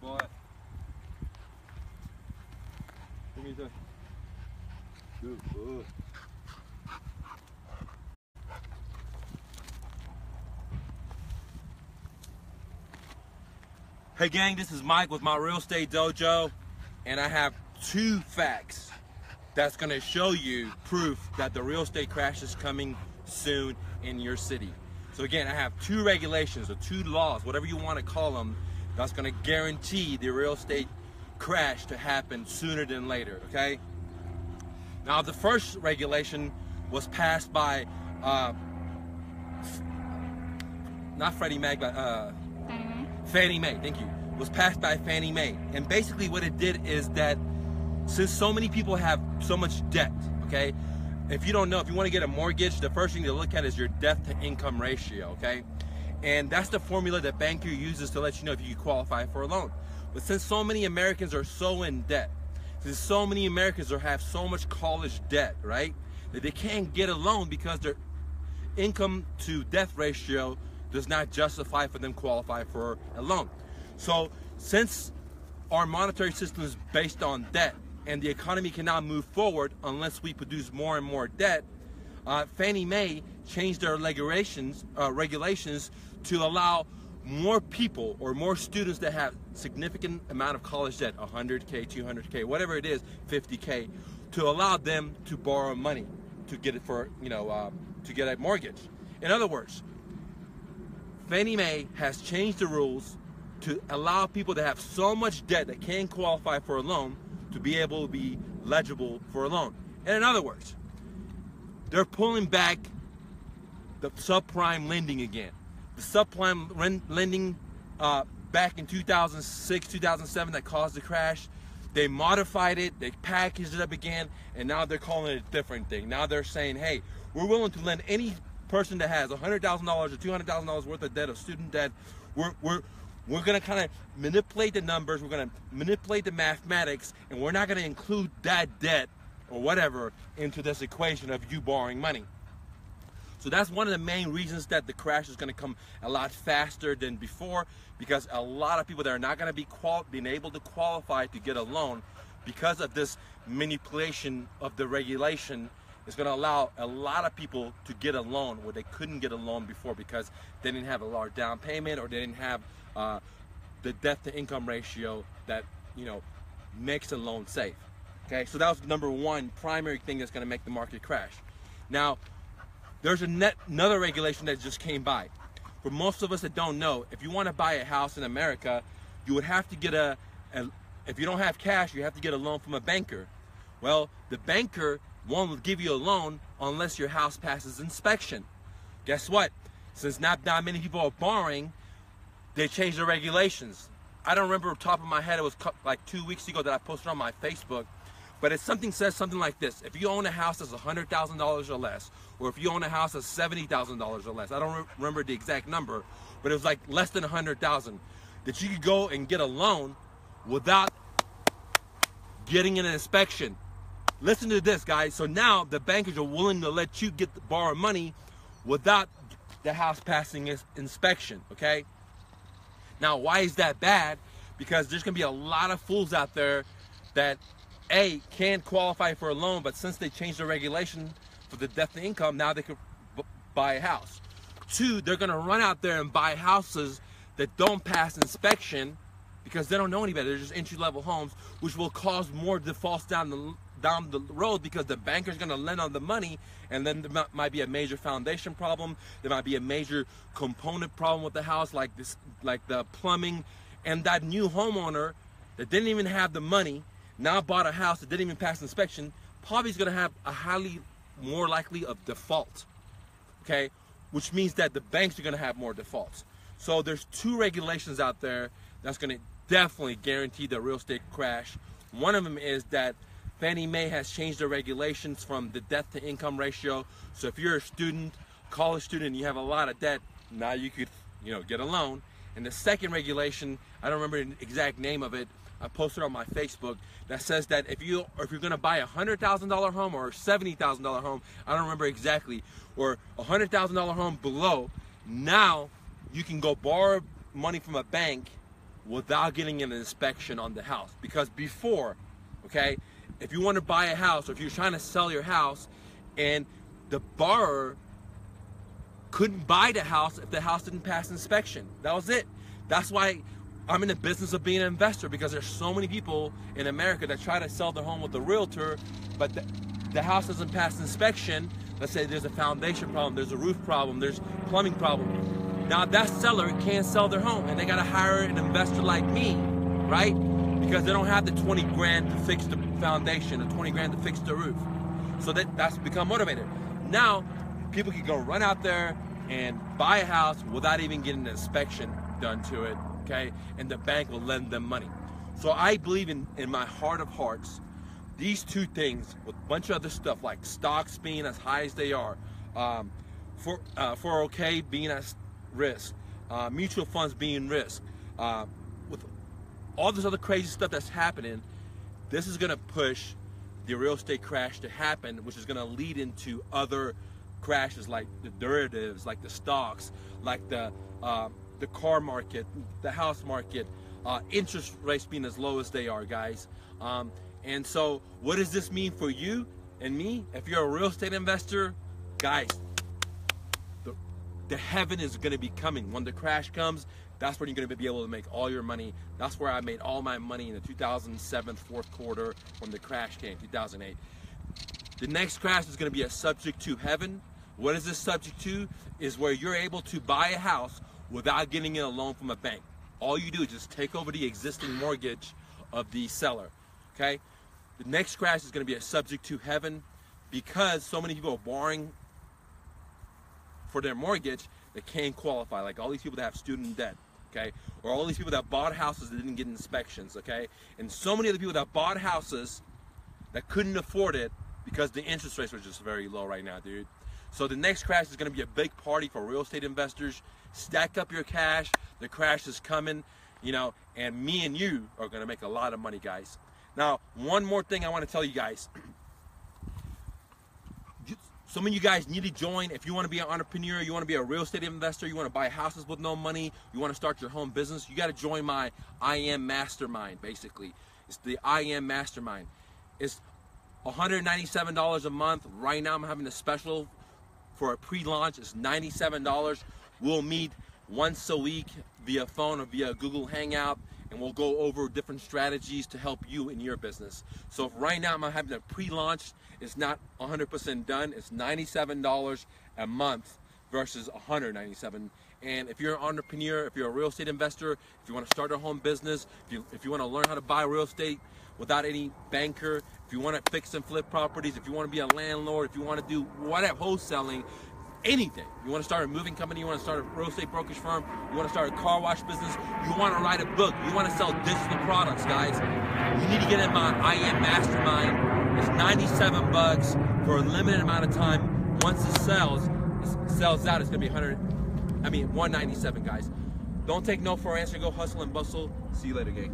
boy. Give me the good boy. Hey gang, this is Mike with my Real Estate Dojo, and I have 2 facts that's going to show you proof that the real estate crash is coming soon in your city. So again, I have 2 regulations or 2 laws, whatever you want to call them, that's going to guarantee the real estate crash to happen sooner than later, okay? Now the first regulation was passed by, not Freddie Mac, but Fannie Mae, thank you, was passed by Fannie Mae. And basically what it did is that since so many people have so much debt, okay, if you don't know, if you want to get a mortgage, the first thing to look at is your debt to income ratio, okay? And that's the formula that banker uses to let you know if you qualify for a loan. But since so many Americans are so in debt, since so many Americans have so much college debt, right, that they can't get a loan because their income to debt ratio does not justify for them qualify for a loan. So since our monetary system is based on debt and the economy cannot move forward unless we produce more and more debt, Fannie Mae changed their regulations to allow more people or more students that have significant amount of college debt, 100K, 200K, whatever it is, 50K, to allow them to borrow money to get it for, to get a mortgage. In other words, Fannie Mae has changed the rules to allow people that have so much debt that can't qualify for a loan to be able to be eligible for a loan. And in other words, they're pulling back the subprime lending again. The subprime lending back in 2006, 2007 that caused the crash, they modified it, they packaged it up again, and now they're calling it a different thing. Now they're saying, hey, we're willing to lend any person that has $100,000 or $200,000 worth of debt, of student debt. We're going to kind of manipulate the numbers, we're going to manipulate the mathematics, and we're not going to include that debt or whatever into this equation of you borrowing money. So that's one of the main reasons that the crash is going to come a lot faster than before, because a lot of people that are not going to be being able to qualify to get a loan because of this manipulation of the regulation is going to allow a lot of people to get a loan where they couldn't get a loan before because they didn't have a large down payment or they didn't have the debt to income ratio that makes a loan safe. Okay, so that was number 1 primary thing that's going to make the market crash. Now there's another regulation that just came by. For most of us that don't know, if you want to buy a house in America, you would have to get if you don't have cash, you have to get a loan from a banker. Well, the banker won't give you a loan unless your house passes inspection. Guess what? Since not many people are borrowing, they changed the regulations. I don't remember off the top of my head, it was like 2 weeks ago that I posted on my Facebook, but it says something like this: if you own a house that's $100,000 or less, or if you own a house that's $70,000 or less, I don't remember the exact number, but it was like less than $100,000, that you could go and get a loan without getting an inspection. Listen to this, guys. So now the bankers are willing to let you borrow money without the house passing its inspection, okay? Now, why is that bad? Because there's going to be a lot of fools out there that, A, can't qualify for a loan, but since they changed the regulation for the debt to income, now they could buy a house. 2, they're going to run out there and buy houses that don't pass inspection because they don't know any better. They're just entry-level homes, which will cause more defaults down the road because the banker's going to lend on the money, and then there might be a major foundation problem. There might be a major component problem with the house, like the plumbing, and that new homeowner that didn't even have the money now bought a house that didn't even pass inspection, probably is going to have a highly more likely of default, okay? Which means that the banks are going to have more defaults. So there's 2 regulations out there that's going to definitely guarantee the real estate crash. One of them is that Fannie Mae has changed the regulations from the debt to income ratio. So if you're a student, college student, and you have a lot of debt, now you could, get a loan. And the second regulation, I don't remember the exact name of it, I posted on my Facebook, that says that if you're going to buy a $100,000 home or a $70,000 home, I don't remember exactly, or a $100,000 home below, now you can go borrow money from a bank without getting an inspection on the house. Because before, okay, if you want to buy a house, or if you're trying to sell your house and the borrower couldn't buy the house if the house didn't pass inspection. That was it. That's why I'm in the business of being an investor, because there's so many people in America that try to sell their home with a realtor, but the house doesn't pass inspection. Let's say there's a foundation problem, there's a roof problem, there's plumbing problem. Now that seller can't sell their home, and they gotta hire an investor like me, right? Because they don't have the 20 grand to fix the foundation, or 20 grand to fix the roof. So that's become motivated. Now, people can go run out there and buy a house without even getting an inspection done to it, okay? And the bank will lend them money. So I believe in my heart of hearts, these two things with a bunch of other stuff like stocks being as high as they are, 401k being at risk, mutual funds being risk, with all this other crazy stuff that's happening, this is gonna push the real estate crash to happen, which is gonna lead into other crashes like the derivatives, like the stocks, like the car market, the house market, interest rates being as low as they are, guys. And so what does this mean for you and me? If you're a real estate investor, guys, the heaven is going to be coming. When the crash comes, that's when you're going to be able to make all your money. That's where I made all my money in the 2007 fourth quarter when the crash came, 2008. The next crash is going to be a subject to heaven. What is this subject to? Is where you're able to buy a house without getting a loan from a bank. All you do is just take over the existing mortgage of the seller, okay? The next crash is going to be a subject to heaven, because so many people are borrowing for their mortgage that can't qualify, like all these people that have student debt, okay? Or all these people that bought houses that didn't get inspections, okay? And so many other people that bought houses that couldn't afford it because the interest rates were just very low right now, dude. So the next crash is going to be a big party for real estate investors. Stack up your cash. The crash is coming, you know, and me and you are going to make a lot of money, guys. Now, one more thing I want to tell you guys. Some of you guys need to join. If you want to be an entrepreneur, you want to be a real estate investor, you want to buy houses with no money, you want to start your home business, you got to join my I Am Mastermind, basically. It's the I Am Mastermind. It's $197 a month. Right now I'm having a special for a pre-launch. It's $97. We'll meet once a week via phone or via Google Hangout, and we'll go over different strategies to help you in your business. So if right now I'm having a pre-launch, it's not 100% done. It's $97 a month versus $197. And if you're an entrepreneur, if you're a real estate investor, if you want to start a home business, if you want to learn how to buy real estate without any banker, if you want to fix and flip properties, if you want to be a landlord, if you want to do whatever, wholesaling, anything. You want to start a moving company, you want to start a real estate brokerage firm, you want to start a car wash business, you want to write a book, you want to sell digital products, guys. You need to get in my I Am Mastermind. It's 97 bucks for a limited amount of time. Once it sells out, it's going to be 197, guys. Don't take no for an answer. Go hustle and bustle. See you later, gang.